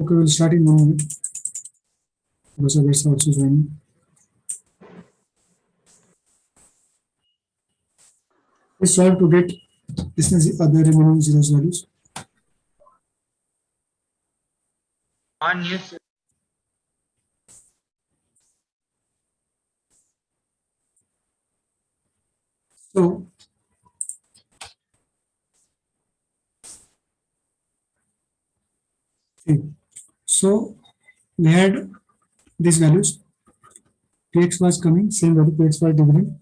Okay, we'll start in 1 minute. Because others are also joining. Let's solve to get the other remaining zeros values. On yes. So okay. So we had these values. Px was coming, same value px was dividend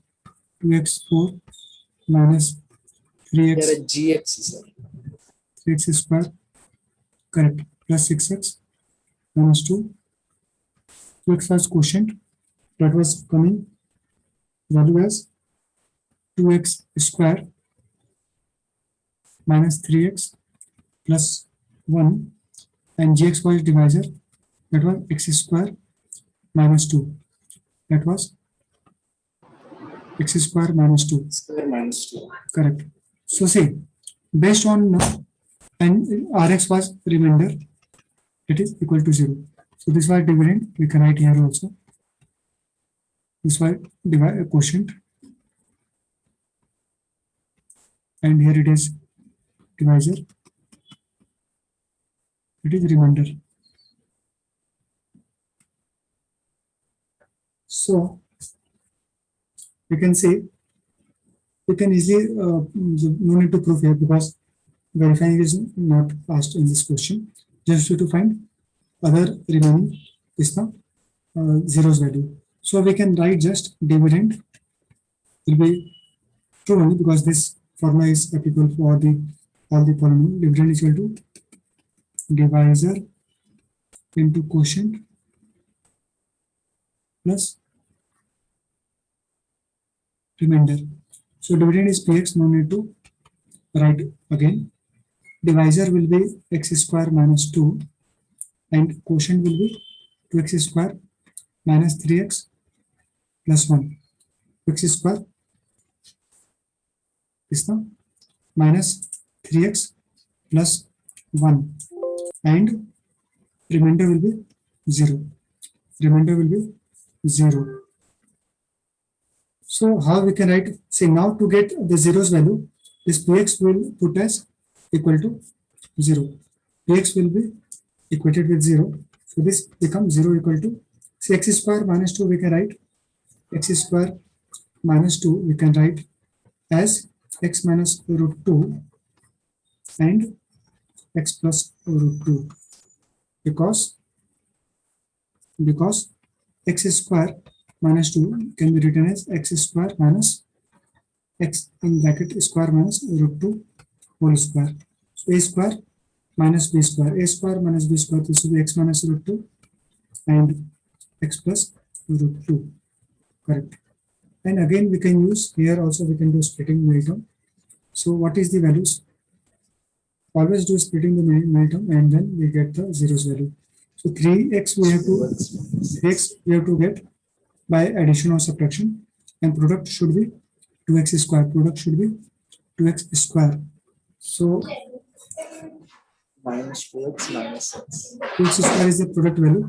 2x4 minus 3x, Here a gx sir. 3x square, correct, plus 6x minus 2. 2x was quotient, that was coming value as 2x square minus 3x plus 1, and gx was divisor, that was x square minus 2, that was x square minus 2, Square minus 2. correct. So see, based on and rx was remainder, it is equal to 0. So this was dividend, we can write here also. This was divide quotient, and here it is divisor, it is remainder. So we can say, we can easily no need to prove here because verifying is not asked in this question. Just to find other remaining is the zeros value. So we can write just dividend will be true only because this formula is applicable for all the polynomial. Dividend is equal to divisor into quotient plus remainder. So dividend is px, no need to write again. Divisor will be x square minus 2 and quotient will be 2x square minus 3x plus 1. X square is the minus 3x plus 1 and remainder will be 0. Remainder will be 0. So how we can write? Say now to get the zeros value, this px will put as equal to 0. Px will be equated with 0. So this becomes 0 equal to, say x square minus 2 we can write, x square minus 2 we can write as x minus root 2 and x plus root 2 because x square minus 2 can be written as x square minus x in bracket square minus root 2 whole square. So a square minus b square, a square minus b square, this will be x minus root 2 and x plus root 2, correct. And again we can use here also, we can do splitting middle term. So what is the values? Always do splitting the middle term and then we get the zeros value. So 3x we have to get by addition or subtraction, and product should be 2x square. Product should be 2x square. So Minus 2x minus x. 2x square is the product value,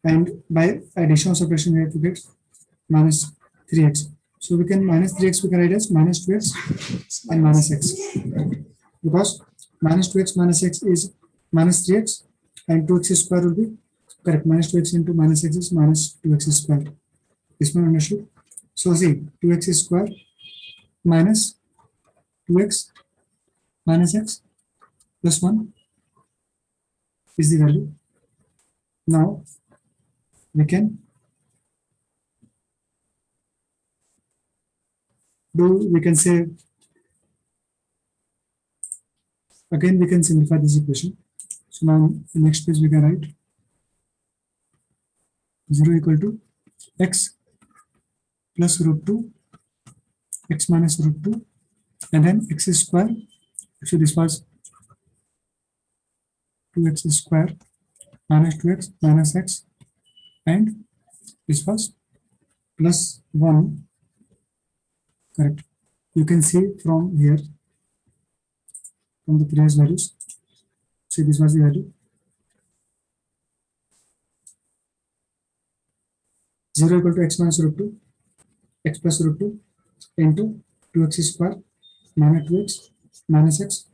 and by addition or subtraction we have to get minus 3x. So we can minus 3x we can write as minus 2x and minus x, because minus 2x minus x is minus 3x and 2x square will be correct. Minus 2x into minus x is minus 2x square. This one understood? So see, 2x square minus 2x minus x plus 1 is the value. Now we can say again, we can simplify this equation. So now in next page we can write 0 equal to x plus root 2, x minus root 2, and then x square. So this was 2x square minus 2x minus x, and this was plus 1, correct. You can see from here, from the previous values. See, this was the value. 0 equal to x minus root 2, x plus root 2 into 2x square minus 2x minus x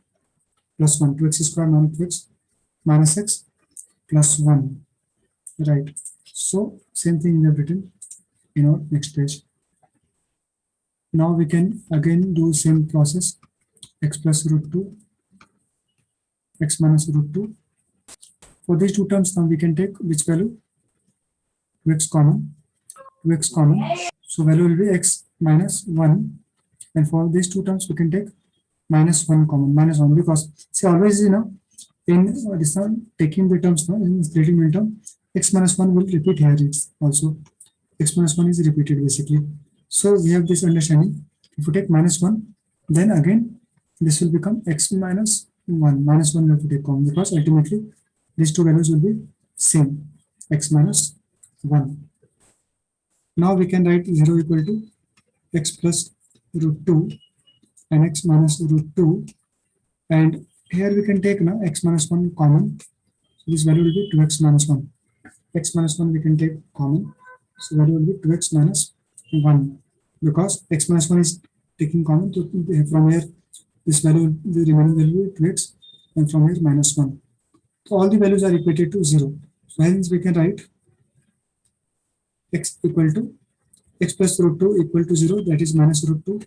plus 1, 2x square minus 2x minus x plus 1, right? So same thing we have written in our next page. Now we can again do same process, x plus root 2, x minus root 2. For these two terms, now we can take which value? 2x common, 2x common. So value will be x minus 1. And for these two terms, we can take minus 1 common, minus 1, because see always, you know, in this one, taking the terms now, in splitting the term, x minus 1 will repeat here. It's also x minus 1 is repeated basically. So we have this understanding. If you take minus 1, then again this will become x minus 1. Minus 1 we have to take common, because ultimately these two values will be same, x minus 1. Now we can write 0 equal to x plus root 2 and x minus root 2, and here we can take now x minus 1 common. So this value will be 2x minus 1. X minus 1 we can take common, so value will be 2x minus 1, because x minus 1 is taking common. So from here this value, the remaining value is 2x, and from here minus 1. So all the values are equated to 0. So hence we can write x equal to x plus root 2 equal to 0, that is minus root 2,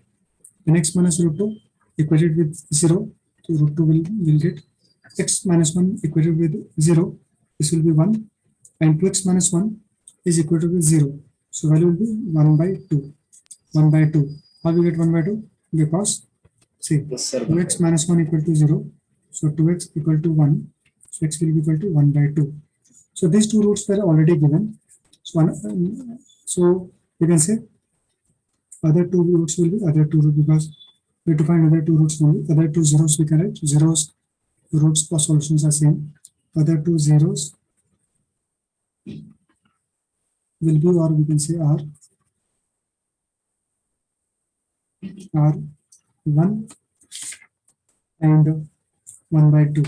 and x minus root 2 equated with 0, so root 2 will get x minus 1 equated with 0, this will be 1, and 2x minus 1 is equal to 0, so value will be 1 by 2. 1 by 2. How we get 1 by 2? Because see, Yes, sir. 2x minus 1 equal to 0, so 2x equal to 1, so x will be equal to 1 by 2. So these two roots were already given. So you can say other two roots will be other two roots, because we have to find other two roots only. Other two zeros we can write. Zeros roots for solutions are same. Other two zeros will be, or we can say are 1 and 1 by 2.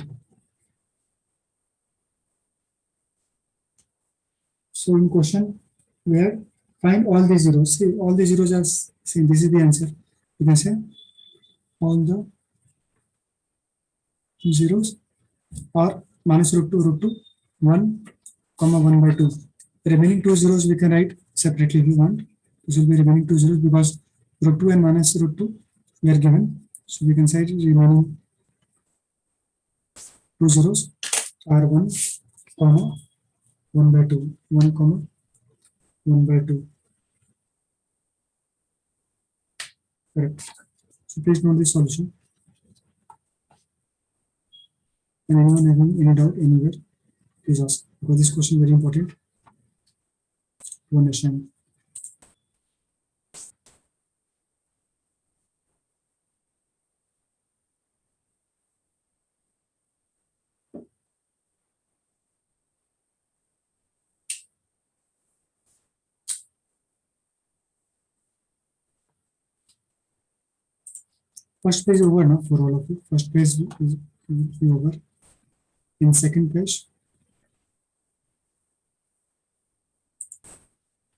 So in question, where find all the zeros. See, all the zeros are same. This is the answer. You can say all the zeros are minus root 2, 1, comma 1 by 2. The remaining two zeros we can write separately if you want. This will be remaining two zeros, because root 2 and minus root 2 we are given. So we can say remaining two zeros are 1, comma 1 by 2. 1, comma 1 by 2. Correct. So please note the solution. And anyone having any doubt anywhere, please ask, because this question is very important to understand. First page over now for all of you. First page is over. In second page,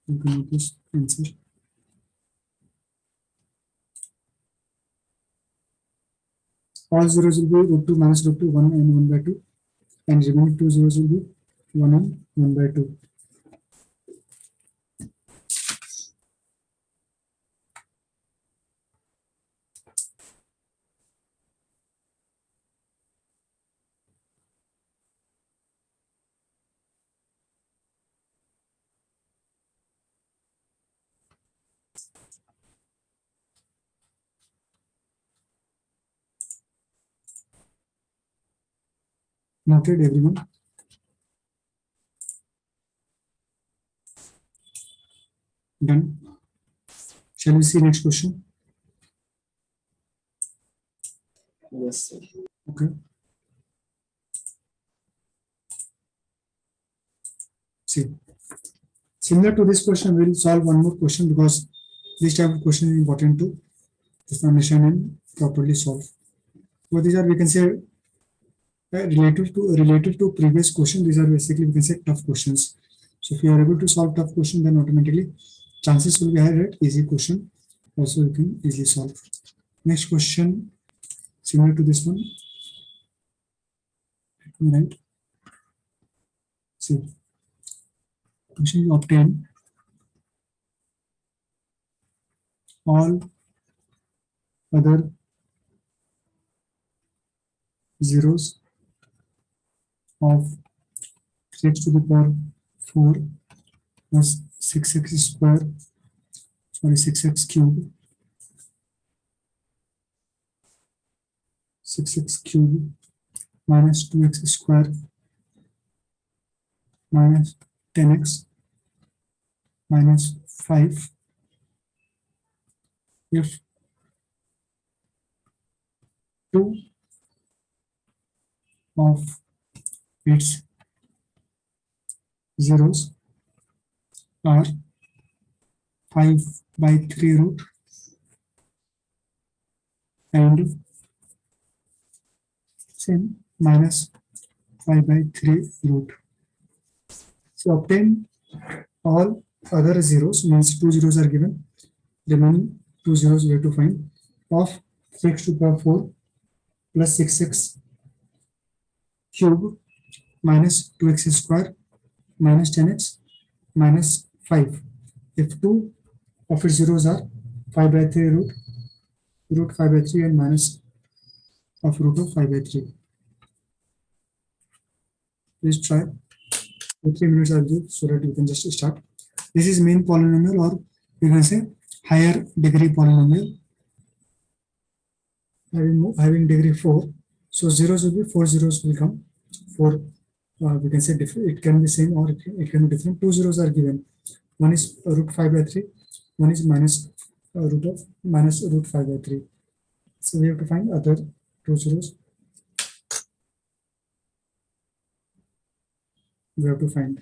you can notice answer. All zeros will be root 2 minus root 2, 1 and 1 by 2, and remaining two zeros will be 1 and 1 by 2. Noted, everyone? Done. Shall we see next question? Yes, sir. Okay. See, similar to this question, we'll solve one more question, because this type of question is important to just understand and properly solve. So these are, we can say, related to previous question. These are basically, we can say, tough questions. So if you are able to solve tough question, then automatically chances will be higher at easy question also you can easily solve. Next question similar to this one. Let me write. See, question is obtain all other zeros of 6 to the power 4 plus 6x square, sorry, 6x cube, 6x cube minus 2x square minus 10x minus 5 if 2 of its zeros are 5/3 root and same minus 5/3 root. So obtain all other zeros, means 2 zeros are given, remaining 2 zeros we have to find, of 6 to the power 4 plus 6x cube minus 2x square minus 10x minus 5 if 2 of its zeros are 5/3 root 5/3 and minus of root of 5/3. Please try. 3 minutes I'll give so that you can just start. This is main polynomial, or you can say higher degree polynomial, having degree 4. So zeros will be 4 zeros will come. 4 we can say different. It can be same or it can be different. 2 zeros are given. One is root 5/3. One is minus root 5/3. So we have to find other 2 zeros. We have to find.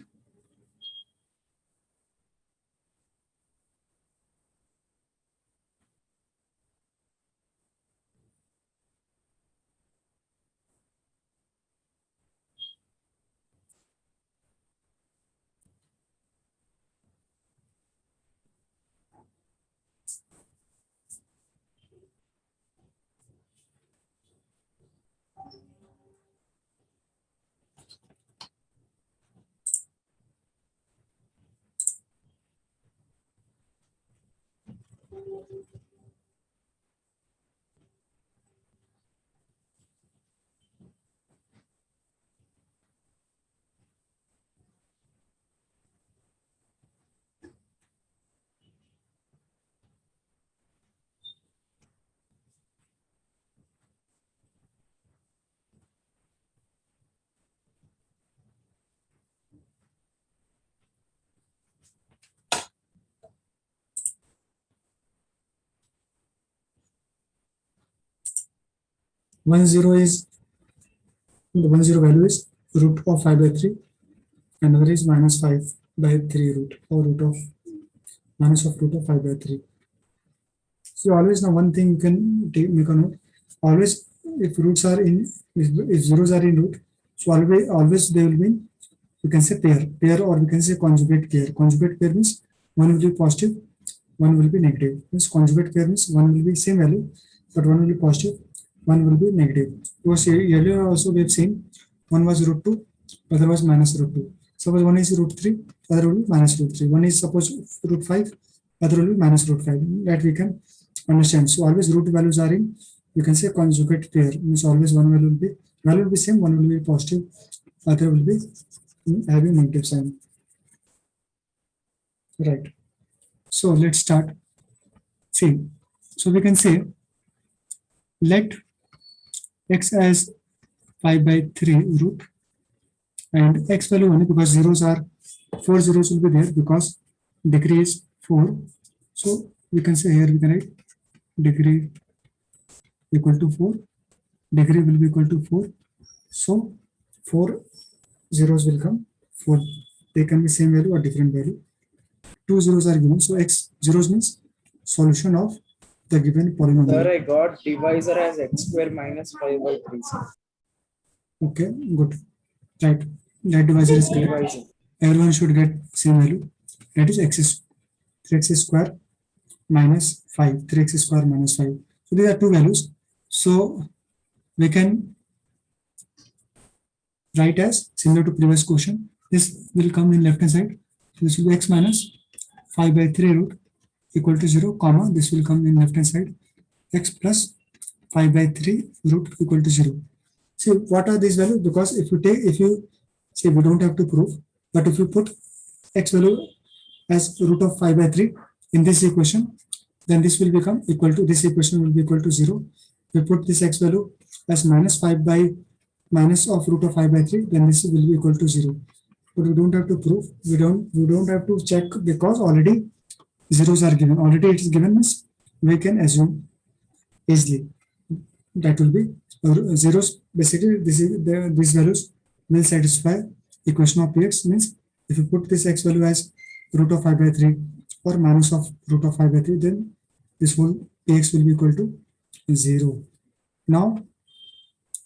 One zero is the 1 0 value is root of 5/3. Another is minus 5/3 root, or root of minus of root of 5/3. So always now one thing you can make a note. Always if roots are in, if zeros are in root, so always they will be in, you can say pair, or we can say conjugate pair. Conjugate pair means one will be positive, one will be negative. Means conjugate pair means one will be same value, but one will be positive, one will be negative. Because earlier also we have seen one was root 2, other was minus root 2. Suppose one is root 3, other will be minus root 3. One is suppose root 5, other will be minus root 5. That we can understand. So always root values are in, you can say conjugate pair. Means always one value will be same, one will be positive, other will be having negative sign. Right. So let's start. See, so we can say let x as 5/3 root and x value only, because zeros are 4 zeros will be there because degree is 4. So we can say here we can write degree equal to 4. Degree will be equal to 4. So 4 zeros will come. 4. They can be same value or different value. 2 zeros are given. So x zeros means solution of the given polynomial. Sir, I got divisor as x square minus 5/3. Sir. Okay, good. Right. That divisor is correct. Divisor. everyone should get same value, that is 3x square minus 5, 3x square minus 5. So these are two values. So we can write as similar to previous question. This will come in left hand side. So this will be x minus 5 by 3 root equal to 0, comma, this will come in left hand side, x plus 5 by 3 root equal to 0. See, what are these values? Because if you see, we don't have to prove, but if you put x value as root of 5 by 3 in this equation, then this will become equal to, this equation will be equal to 0. We put this x value as minus 5 by minus of root of 5 by 3, then this will be equal to 0. But we don't have to prove, we don't have to check, because already zeros are given, already it is given, means we can assume easily that will be zeros. Basically these values will satisfy equation of px, means if you put this x value as root of 5 by 3 or minus of root of 5 by 3, then this whole px will be equal to 0. Now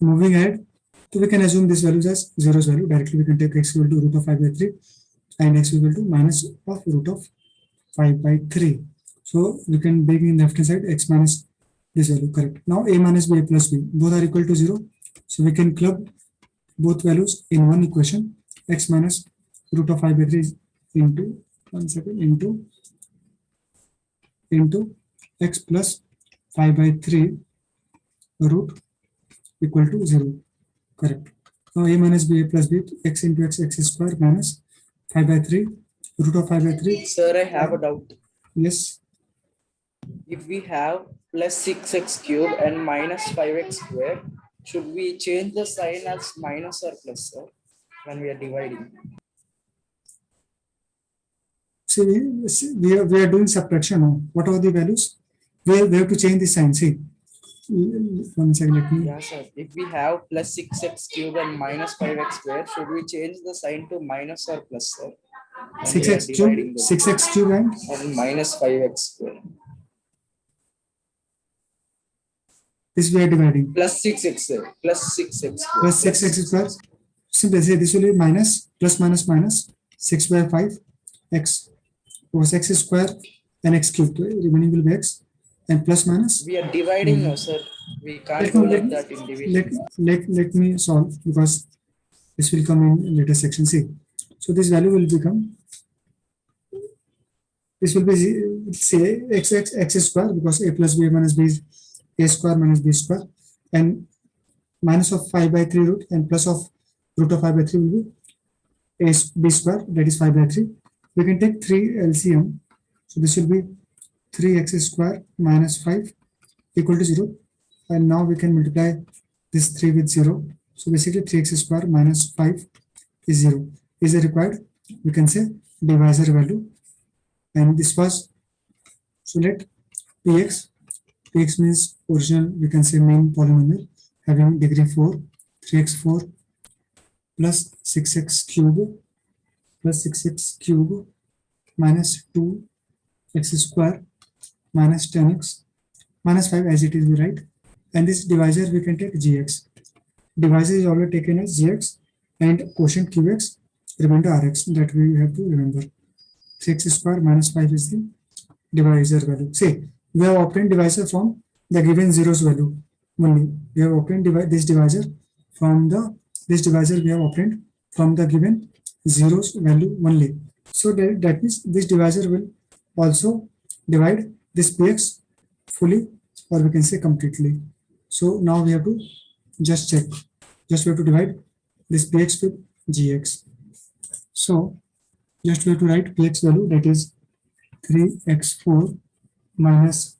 moving ahead, so we can assume this values as zeros value. Directly we can take x equal to root of 5 by 3 and x equal to minus of root of 5 by 3. So we can bring in left hand side x minus this value, correct. Now a minus b, a plus b, both are equal to 0. So we can club both values in one equation, x minus root of 5 by 3 into, into x plus 5 by 3 root equal to 0, correct. Now a minus b, a plus b, x into x square minus 5 by 3 root of 5 by 3. Sir, I have a doubt. Yes. If we have plus 6x cube and minus 5x square, should we change the sign as minus or plus, sir, when we are dividing? See, we are doing subtraction now. What are the values? We have to change the sign. See, one second, let me. Yeah, sir. If we have plus 6x cube and minus 5x square, should we change the sign to minus or plus, sir? When we are 6x dividing cube, the- 6x cube and minus 5x square. this we are dividing. Plus 6x, sir. Plus 6x square. Plus 6x square. Simply say this will be minus, plus minus minus 6 by 5 x over x square and x cube. Remaining will be x and plus minus. We are dividing now, sir. We can't Let do me- like that in division. Let me solve, because this will come in later section. See, so this value will become, this will be say x square, because a plus b minus b is a square minus b square, and minus of 5 by 3 root and plus of root of 5 by 3 will be a b square, that is 5 by 3. We can take 3 LCM, so this will be 3x square minus 5 equal to 0, and now we can multiply this 3 with 0. So basically 3x square minus 5 is 0. Is it required? We can say divisor value, and this was, so let px means original, we can say main polynomial having degree 4, 3x4 plus 6x cube minus 2x square minus 10x minus 5 as it is, we write, and this divisor we can take gx. Divisor is always taken as gx and quotient qx, remainder rx, that we have to remember. 3x square minus 5 is the divisor value. Say, we have obtained divisor from the given zeros value only. We have obtained this divisor from we have obtained from the given zeros value only. So that means this divisor will also divide this px fully, or we can say completely. So now we have to just check. Just we have to divide this px with gx. So just we have to write px value, that is 3x4 minus,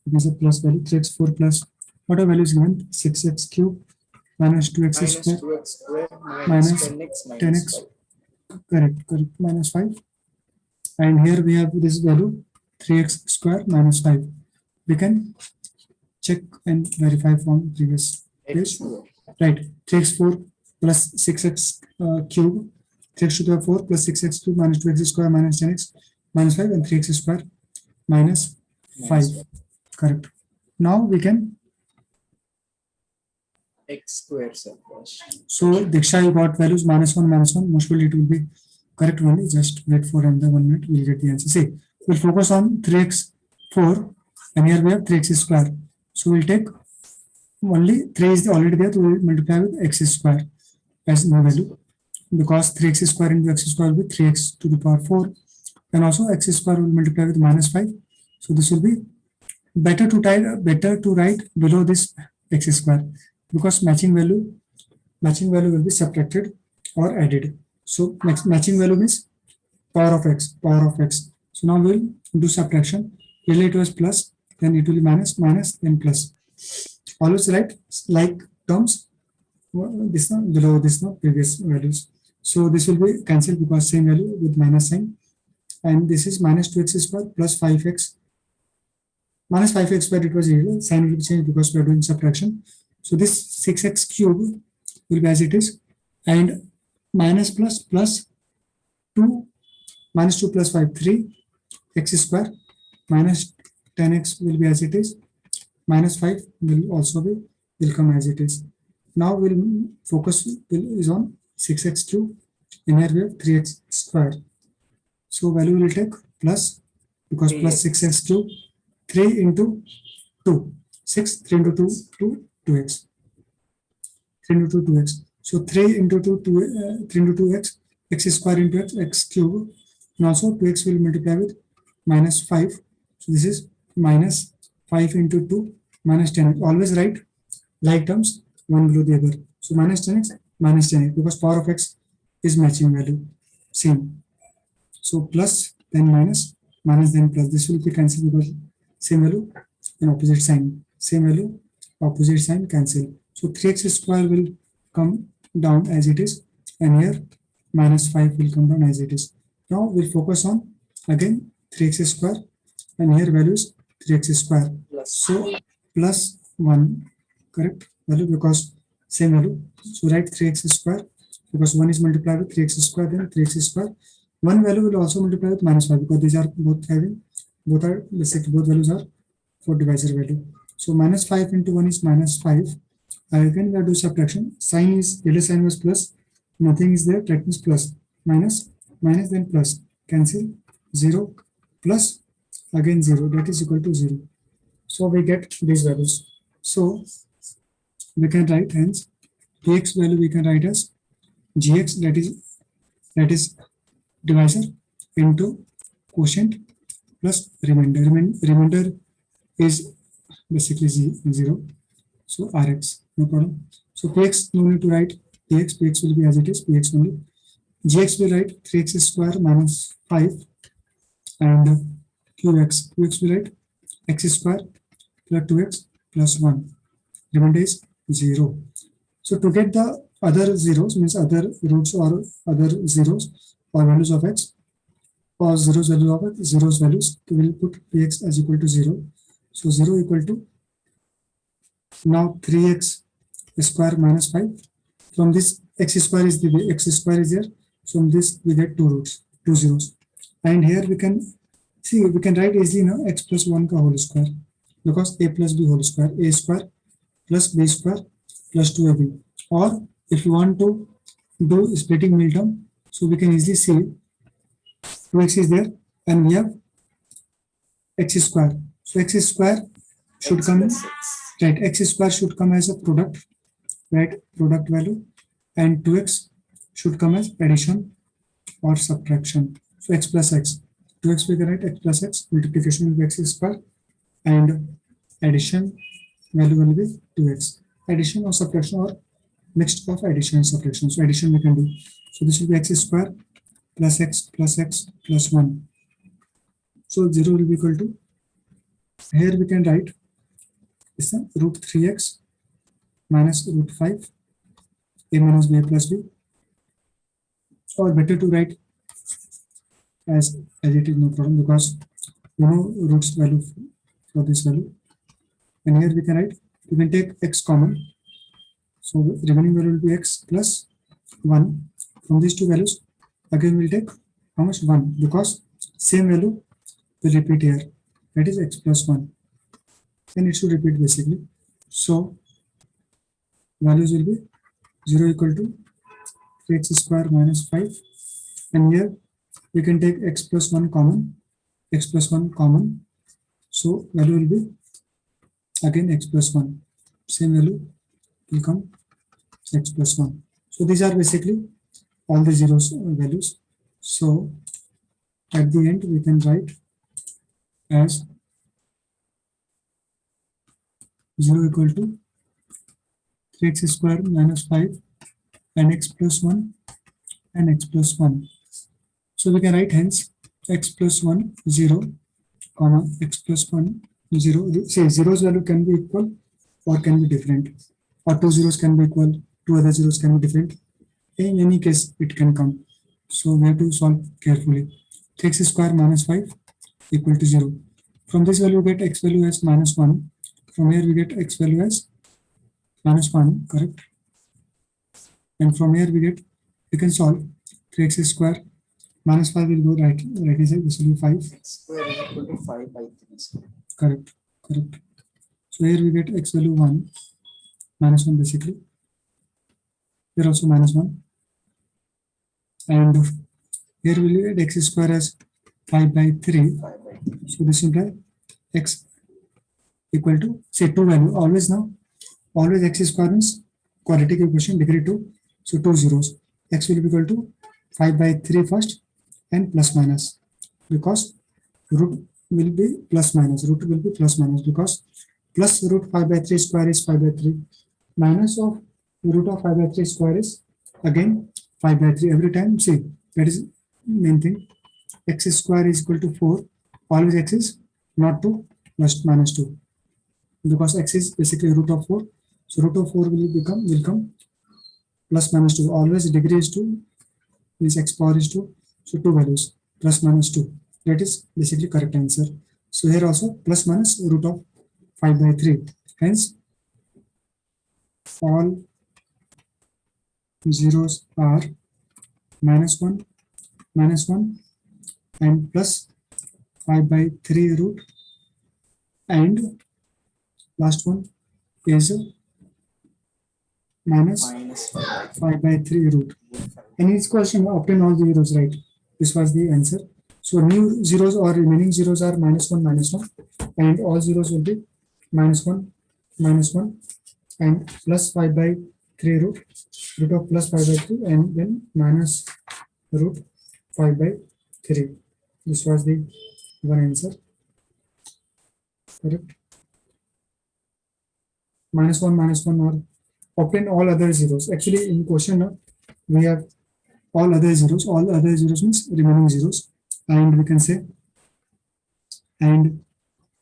it is a plus value, 3x4 plus whatever value is given, 6x cube minus 2x Minus square 2x square minus minus 10x minus 10x, 5. correct, minus 5, and here we have this value 3x square minus 5. We can check and verify from previous X page, square. right? 3x4 plus 6x cube, 3x to the 4 plus 6x cube minus 2x square minus 10x minus 5, and 3x square minus 5, Minus correct. Now we can, X square, sir. First. so Diksha, you got values minus 1, most probably it will be correct only. Just wait for another 1 minute, we'll get the answer. See, we'll focus on 3x 4, and here we have 3x square. So we'll take only 3 is already there, so we'll multiply with x square as no value, because 3x square into x square will be 3x to the power 4, and also x square will multiply with -5. So this will be better to write below this x square, because matching value will be subtracted or added. So matching value means power of x. So now we'll do subtraction. Earlier it was plus, then it will be minus, then plus. Always write like terms, this one below this no previous values. So this will be cancelled because same value with minus sign, and this is minus 2x square plus 5x. Minus 5x square, it was equal, sign will change because we are doing subtraction. So this 6x cube will be as it is, and minus plus 2, minus 2 plus 5, 3 x square, minus 10x will be as it is, minus 5 will also will come as it is. Now we'll focus is on 6x cube, in here we have 3x square. So value will take plus, because plus 6x cube, 3 into 2, 6, 3 into 2, 2x. 3 into 2, 2x. So 3 into 2, 3 into 2x, x square into x cube, and also 2x will multiply with minus 5. So this is minus 5 into 2, minus 10. Always write like terms, one below the other. So minus 10x, because power of x is matching value, same. So plus, then minus, then plus. This will be cancelled because same value and opposite sign. Same value, opposite sign, cancel. So 3x square will come down as it is, and here minus 5 will come down as it is. Now we'll focus on again 3x square, and here value is 3x square. So plus 1, correct value, because same value. So write 3x square, because 1 is multiplied with 3x square, then 3x square. One value will also multiply with minus 5, because these are both values are for divisor value. So minus 5 into 1 is minus 5. Again we are doing subtraction. Sign is, yellow sign was plus, nothing is there, that means plus. Minus, then plus. Cancel, 0, plus, again 0, that is equal to 0. So we get these values. So we can write, hence px value we can write as gx, that is divisor into quotient plus remainder. Remainder is basically 0. So Rx, no problem. So Px, no need to write Px. Px will be as it is, Px only. Gx will write 3x square minus 5, and Qx will write x square plus 2x plus 1. Remainder is 0. So to get the other zeros, means other roots or other zeros or values of x, or zeros value of x, zeros values, we will put Px as equal to 0. So 0 equal to, now 3x square minus 5. From this x square is there. From this we get 2 roots, 2 zeros. And here we can see, we can write easily now x plus 1 ka whole square, because a plus b whole square, a square plus b square plus 2ab. Or if you want to do splitting middle term, so we can easily see 2x is there, and we have x square. So x square should come, right, x square should come as a product, right, product value, and 2x should come as addition or subtraction. So x plus x, 2x we can write x plus x, multiplication will be x square, and addition value will be 2x. Addition or subtraction, or mixed of addition and subtraction. So addition we can do. So this will be x square plus x plus 1. So 0 will be equal to, here we can write this root 3x minus root 5, a minus b plus b, or better to write as it is, no problem, because you know roots value for this value. And here we can write, we can take x common, so remaining value will be x plus 1. From these two values again we'll take how much, 1, because same value will repeat here, that is x plus 1, then it should repeat basically. So values will be 0 equal to 3x square minus 5, and here we can take x plus 1 common, x plus 1 common. So value will be again x plus 1. Same value will come x plus 1. So these are basically all the zeros values. So at the end we can write as 0 equal to 3x square minus 5 and x plus 1 and x plus 1. So we can write hence x plus 1 0 comma x plus 1 0. Say zeros value can be equal or can be different, or two zeros can be equal, two other zeros can be different. In any case it can come. So we have to solve carefully. 3x square minus 5 equal to 0. From this value we get x value as minus 1. From here we get x value as minus 1, correct? And from here we can solve 3x square minus 5 will go right side, this will be 5. X square is equal to 5 by 3. Correct, correct. So here we get x value 1, minus 1 basically. Here also minus 1. And here we will get x square as 5 by 3. 5 by 3. So this implies x equal to, say, 2 value. Always now, always x square means quadratic equation degree 2. So 2 zeros. X will be equal to 5 by 3 first and plus minus, because root will be plus minus, root will be plus minus, because plus root 5 by 3 square is 5 by 3, minus of root of 5 by 3 square is again 5 by 3 every time. See, that is main thing. X square is equal to 4. Always x is not 2 plus minus 2, because x is basically root of 4. So root of 4 will come plus minus 2. Always degree is 2, means x power is 2. So 2 values plus minus 2. That is basically correct answer. So here also plus minus root of 5 by 3. Hence all zeros are minus 1, and plus 5 by 3 root, and last one is minus Minus 5 by 3 root. In each question obtain all zeros, right? This was the answer. So new zeros or remaining zeros are minus 1, and all zeros will be minus 1, and plus 5 by 3 root of plus 5 by 3, and then minus root 5 by 3. This was the one answer, correct? Minus 1 or obtain all other zeros. Actually in question we have all other zeros. All other zeros means remaining zeros, and we can say, and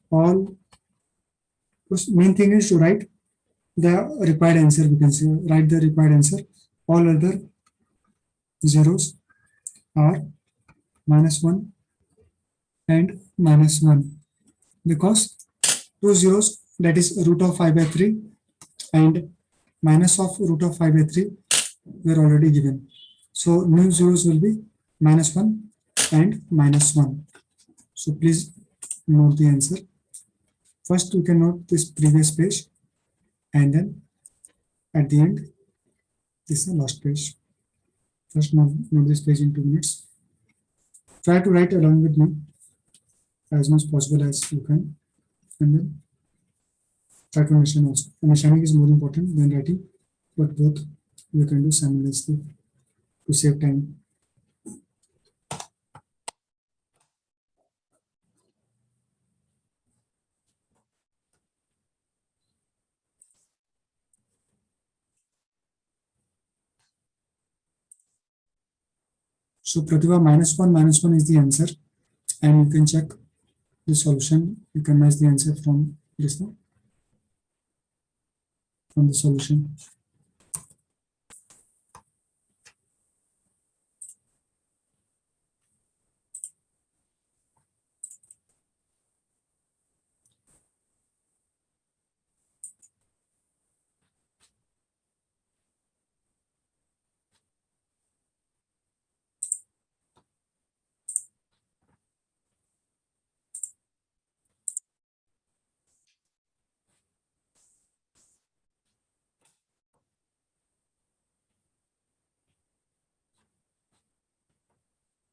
all, main thing is to write the required answer. We can say write the required answer. All other zeros are minus 1 and minus 1, because two zeros, that is root of 5 by 3 and minus of root of 5 by 3, were already given. So new zeros will be minus 1 and minus 1. So please note the answer. First you can note this previous page, and then at the end this is the last page. First note this page in 2 minutes. Try to write along with me as much possible as you can, and then try to understand also. Understanding is more important than writing, but both you can do simultaneously to save time. So Pratibha, minus 1 is the answer, and you can check the solution. You can match the answer from this one, from the solution.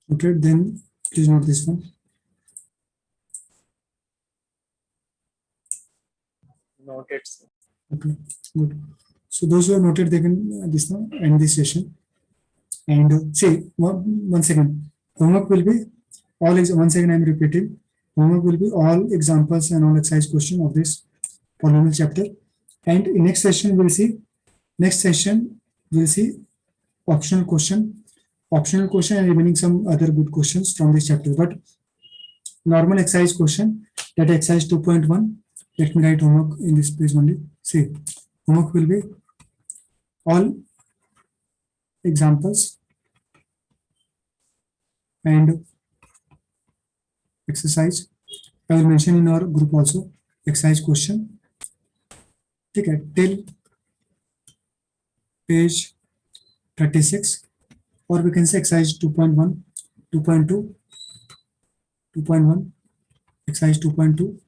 Noted. Then please note this one. Noted, sir. Okay, good. So those who have noted, they can this now end this session. And see, one second. Homework will be all. One second, I'm repeating. Homework will be all examples and all exercise question of this polynomial chapter. And in next session, we'll see. Next session, we'll see optional question and remaining some other good questions from this chapter. But normal exercise question, that exercise 2.1. Let me write homework in this page only. See, homework will be all examples and exercise. I will mention in our group also exercise question. Okay, till page 36, or we can say exercise 2.1, 2.2, 2.1, exercise 2.2,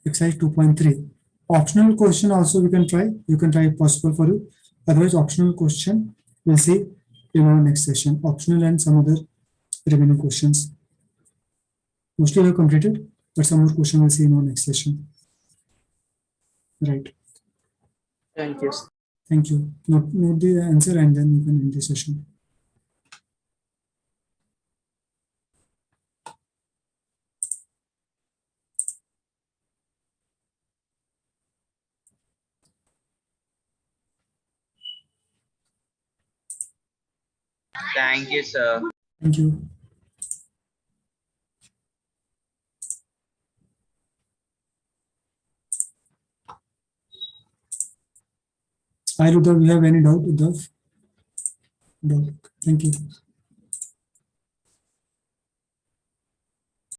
exercise 2.3. Optional question also we can try. You can try if possible for you. Otherwise, optional question we'll see in our next session. Optional and some other remaining questions. Mostly we have completed, but some more question we'll see in our next session. Right. Thank you, sir. Thank you. Note the answer and then you can end the session. Thank you, sir. Thank you. Hi, Uddhav, you have any doubt, Uddhav? No. Thank you.